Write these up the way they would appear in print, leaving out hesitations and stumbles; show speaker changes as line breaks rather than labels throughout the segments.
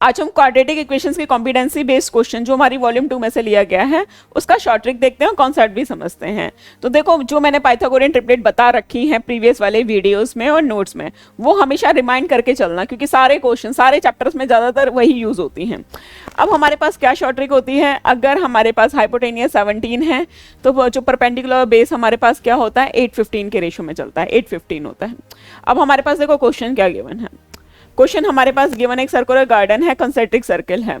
आज हम quadratic equations की कॉम्पिटेंसी बेस्ड क्वेश्चन जो हमारी वॉल्यूम 2 में से लिया गया है उसका शॉर्ट ट्रिक देखते हैं और कॉन्सेप्ट भी समझते हैं। तो देखो, जो मैंने पाइथागोरियन ट्रिपलेट बता रखी है प्रीवियस वाले वीडियोस में और नोट्स में, वो हमेशा रिमाइंड करके चलना, क्योंकि सारे क्वेश्चन सारे चैप्टर्स में ज़्यादातर वही यूज़ होती हैं। अब हमारे पास क्या शॉर्ट ट्रिक होती है, अगर हमारे पास हाइपोटेनियस 17 है तो जो परपेंडिकुलर बेस हमारे पास क्या होता है 815 के रेशो में चलता है, 815 होता है। अब हमारे पास देखो क्वेश्चन क्या गिवन है। क्वेश्चन हमारे पास गिवन एक सर्कुलर गार्डन है, कंसेंट्रिक सर्कल है,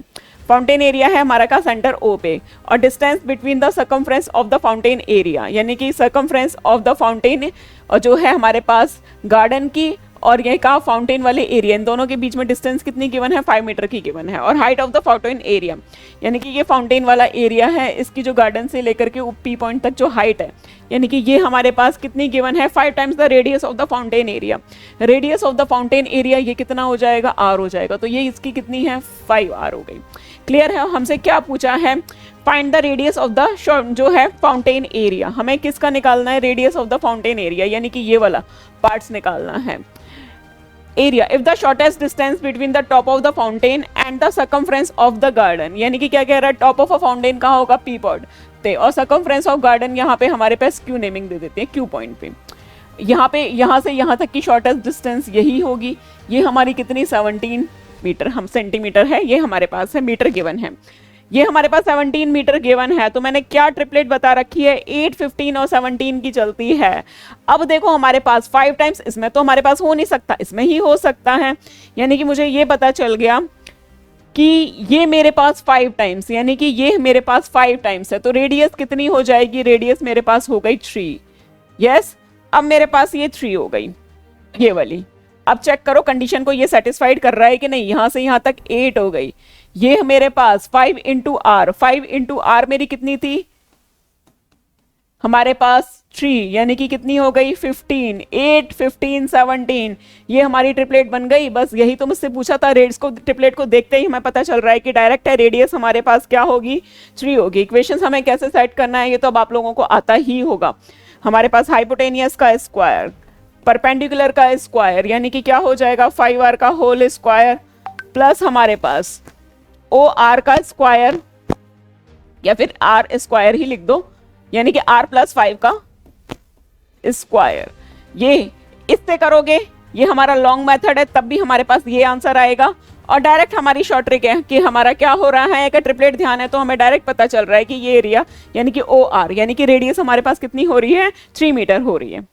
फाउंटेन एरिया है हमारा का सेंटर ओ पे, और distance between the circumference of the fountain area, यानी कि सर्कमफ्रेंस ऑफ द फाउंटेन और जो है हमारे पास गार्डन की और ये का फाउंटेन वाले एरिया, इन दोनों के बीच में डिस्टेंस कितनी गिवन है 5 मीटर की गिवन है, और height of the fountain area, यानी कि ये फाउंटेन वाला एरिया है, इसकी जो गार्डन से लेकर के पी पॉइंट तक जो हाइट है, यानी कि ये हमारे पास कितनी गिवन है 5 times the radius of the fountain area. Radius of the fountain area ये कितना हो जाएगा, आर हो जाएगा, तो ये इसकी कितनी है 5r हो गई। क्लियर है। हमसे क्या पूछा है, find the radius of the जो है फाउंटेन एरिया, हमें किसका निकालना है, radius of the fountain area, यानी कि ये वाला पार्ट्स निकालना है। Area if the shortest distance between the top of the fountain and the circumference of the garden, यानी कि क्या कह रहा है, टॉप ऑफ अ फाउंटेन कहाँ होगा पी पॉइंट पे, और सर्कमफ्रेंस ऑफ गार्डन यहाँ पे हमारे पास क्यू नेमिंग दे देते हैं, क्यू पॉइंट पे। यहाँ से यहाँ तक की शॉर्टेस्ट डिस्टेंस यही होगी, ये हमारी कितनी 17 मीटर, हम सेंटीमीटर है, ये हमारे पास है मीटर गिवन है, ये हमारे पास 17 मीटर गिवन है। तो मैंने क्या ट्रिपलेट बता रखी है, 8, 15 और 17 की चलती है। अब देखो हमारे पास 5 टाइम्स, इसमें तो हमारे पास हो नहीं सकता, इसमें ही हो सकता है, यानी कि मुझे ये पता चल गया कि ये मेरे पास 5 टाइम्स, यानी कि ये मेरे पास 5 टाइम्स है, तो रेडियस कितनी हो जाएगी, रेडियस मेरे पास हो गई 3। यस, अब मेरे पास ये 3 हो गई ये वाली। अब चेक करो कंडीशन को, ये सेटिस्फाइड कर रहा है कि नहीं, यहां से यहां तक 8 हो गई, ये मेरे पास 5 इंटू आर, 5 इंटू आर मेरी कितनी थी हमारे पास 3, यानी कि कितनी हो गई 15, 8, 15, 17, ये हमारी ट्रिपलेट बन गई। बस यही तो मुझसे पूछा था, रेड्स को ट्रिपलेट को देखते ही हमें पता चल रहा है कि डायरेक्ट है, रेडियस हमारे पास क्या होगी 3 होगी। इक्वेशंस हमें कैसे सेट करना है ये तो अब आप लोगों को आता ही होगा। हमारे पास हाइपोटेनियस का स्क्वायर, परपेंडिकुलर का स्क्वायर, यानी कि क्या हो जाएगा 5r का होल स्क्वायर, प्लस हमारे पास OR का स्क्वायर, या फिर r स्क्वायर ही लिख दो, यानी कि r प्लस 5 का स्क्वायर। ये इससे करोगे, ये हमारा लॉन्ग मेथड है, तब भी हमारे पास ये आंसर आएगा। और डायरेक्ट हमारी शॉर्ट ट्रिक है कि हमारा क्या हो रहा है, अगर ट्रिपलेट ध्यान है तो हमें डायरेक्ट पता चल रहा है कि ये एरिया यानी कि OR, यानी कि रेडियस हमारे पास कितनी हो रही है 3 मीटर हो रही है।